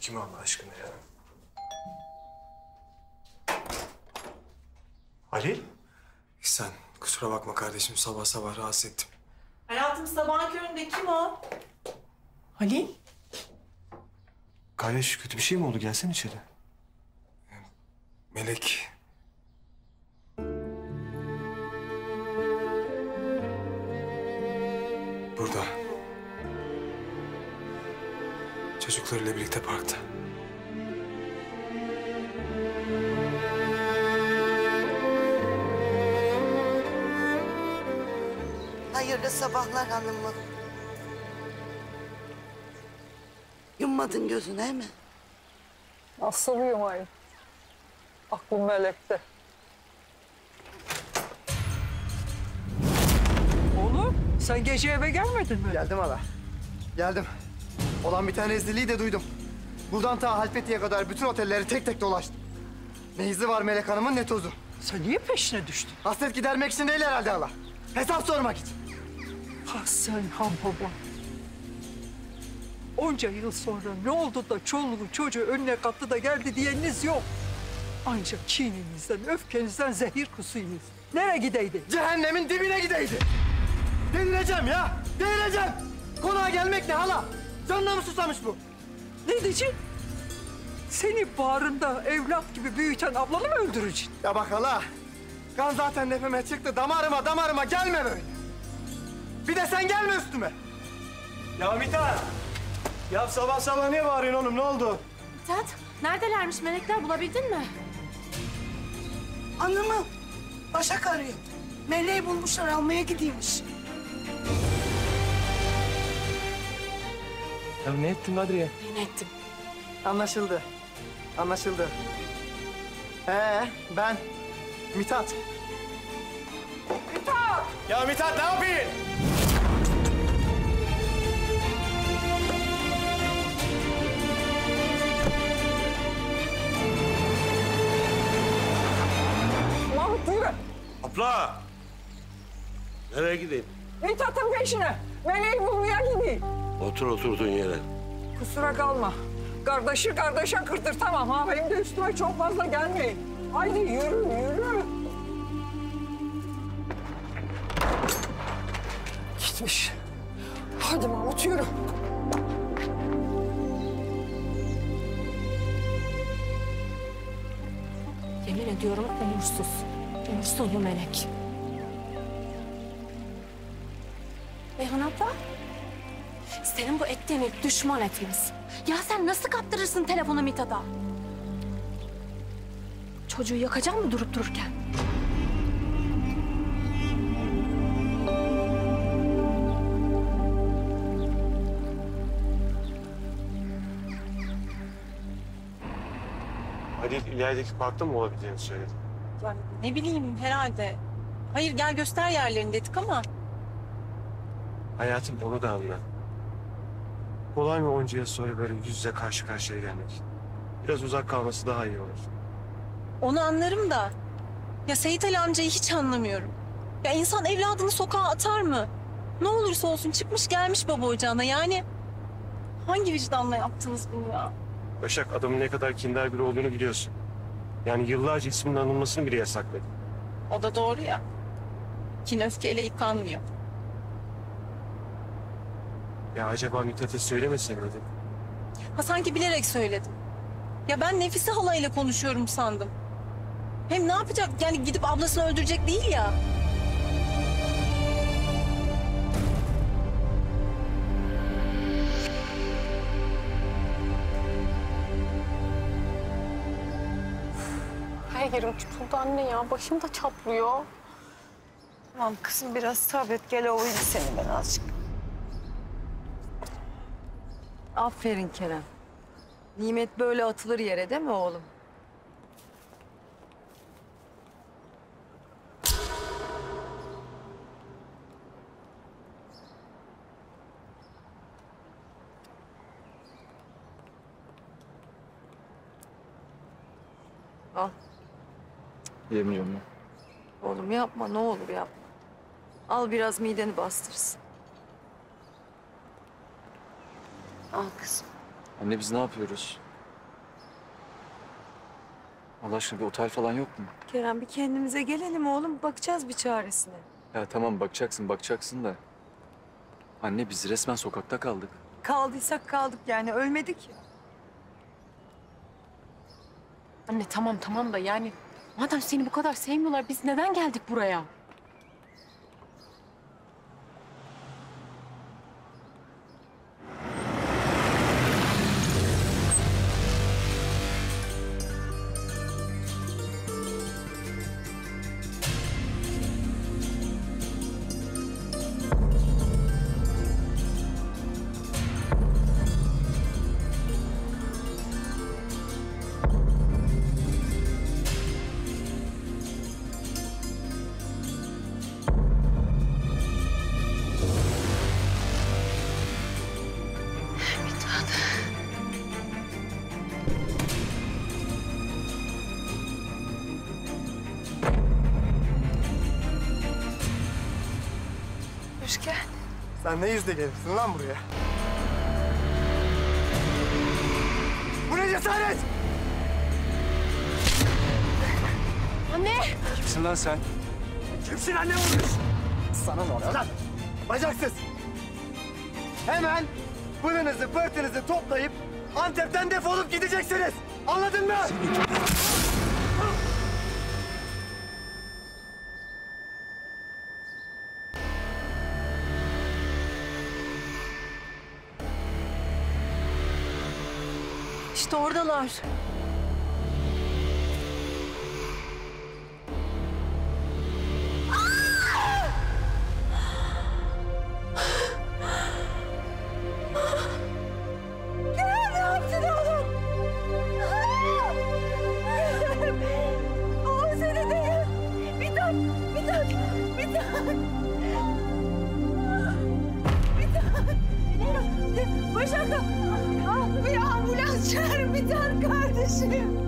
Kim Allah aşkına ya? Ali? İhsan, kusura bakma kardeşim. Sabah sabah rahatsız ettim. Hayatım sabahın köründe kim o? Halil? Kardeş kötü bir şey mi oldu? Gelsene içeri. Melek. Burada. Çocuklarıyla birlikte parkta. Hayırlı sabahlar hanımım. Yummadın gözünü he mi? Nasıl uyumayın? Aklım melekte. Oğlum sen gece eve gelmedin mi? Geldim hala. Geldim. Olan bir tane rezilliği de duydum. Buradan ta Halfeti'ye kadar bütün otelleri tek tek dolaştım. Ne izi var Melek Hanım'ın ne tozu. Sen niye peşine düştün? Hasret gidermek için değil herhalde hala. Hesap sormak için. Ha sen ham baba. Onca yıl sonra ne oldu da çoluğu çocuğu önüne kattı da geldi diyeniniz yok. Ancak kininizden, öfkenizden zehir kusuyunuz. Nereye gideydi? Cehennemin dibine gideydi. Delireceğim ya. Delireceğim. Konağa gelmek ne hala? Canına mı susamış bu? Ne diyeceksin? Seni bağrında evlat gibi büyüten ablanı mı öldüreceksin? Ya bak hala. Kan zaten nefeme çıktı. Damarıma gelme böyle. Bir de sen gelme üstüme. Ya Mithat. Ya sabah sabah niye bağırıyorsun oğlum? Ne oldu? Mithat, neredelermiş melekler bulabildin mi? Hanımım, Başak arıyor. Meleği bulmuşlar, almaya gidiyormuş. Ya ne ettin Kadriye? Ne ettim? Anlaşıldı. Anlaşıldı. Ben Mithat. Mithat! Ya Mithat ne yapayım? Mahmut yürü. Abla! Nereye gideyim? Mithat'ın peşine. Meleği bulmaya gideyim. Otur oturduğun yere. Kusura kalma. Kardeşi kardeşe kırdır tamam ha. Benim de üstüme çok fazla gelmeyin. Haydi yürü. Gitmiş. Hadi Mahmut yürü. Yemin ediyorum umursuz. Umursuz bu melek. Beyhan abla, senin bu ettiğini düşman etmez. Ya sen nasıl kaptırırsın telefonu Mithat'a? Çocuğu yakacak mı durup dururken? Ali ilerideki parkta mı olabileceğini söyledi. Yani ne bileyim herhalde. Hayır gel göster yerlerini dedik ama. Hayatım onu da anla. Kolay mı onca yıl sonra böyle yüz yüze karşı karşıya gelmek? Biraz uzak kalması daha iyi olur. Onu anlarım da ya Seyit Ali amcayı hiç anlamıyorum. Ya insan evladını sokağa atar mı? Ne olursa olsun çıkmış gelmiş baba ocağına yani. Hangi vicdanla yaptınız bunu ya? Başak adamın ne kadar kindar biri olduğunu biliyorsun. Yani yıllarca isminin anılmasını bile yasakladı. O da doğru ya. Kin öfkeyle yıkanmıyor. Ya acaba Mithat'a söylemese miydi? Ha sanki bilerek söyledim. Ya ben Nefise halayla konuşuyorum sandım. Hem ne yapacak? Yani gidip ablasını öldürecek değil ya. Her yerim tutuldu anne ya. Başım da çatlıyor. Tamam kızım biraz sabret, gel ovayım seni ben azıcık. Aferin Kerem. Nimet böyle atılır yere değil mi oğlum? Al. Yemiyorum ya. Oğlum yapma ne olur yapma. Al biraz mideni bastırsın. Al kızım. Anne biz ne yapıyoruz? Allah aşkına bir otel falan yok mu? Kerem bir kendimize gelelim oğlum. Bakacağız bir çaresine. Ya tamam bakacaksın da. Anne biz resmen sokakta kaldık. Kaldıysak kaldık yani ölmedik ya. Anne tamam da yani madem seni bu kadar sevmiyorlar biz neden geldik buraya? Hoş geldin. Sen ne yüzle gelirsin lan buraya? Bu ne cesaret? Anne! Kimsin lan sen? Kimsin anne vurmuş? Sana ne oluyor lan? Bacaksız. Hemen pılınızı pırtınızı toplayıp Antep'ten defolup gideceksiniz. Anladın mı? İşte oradalar. Kerem ne yaptın oğlum? Oğlum seni değil. Bir dak. Başak da bir ambulans çağır bir tane kardeşim.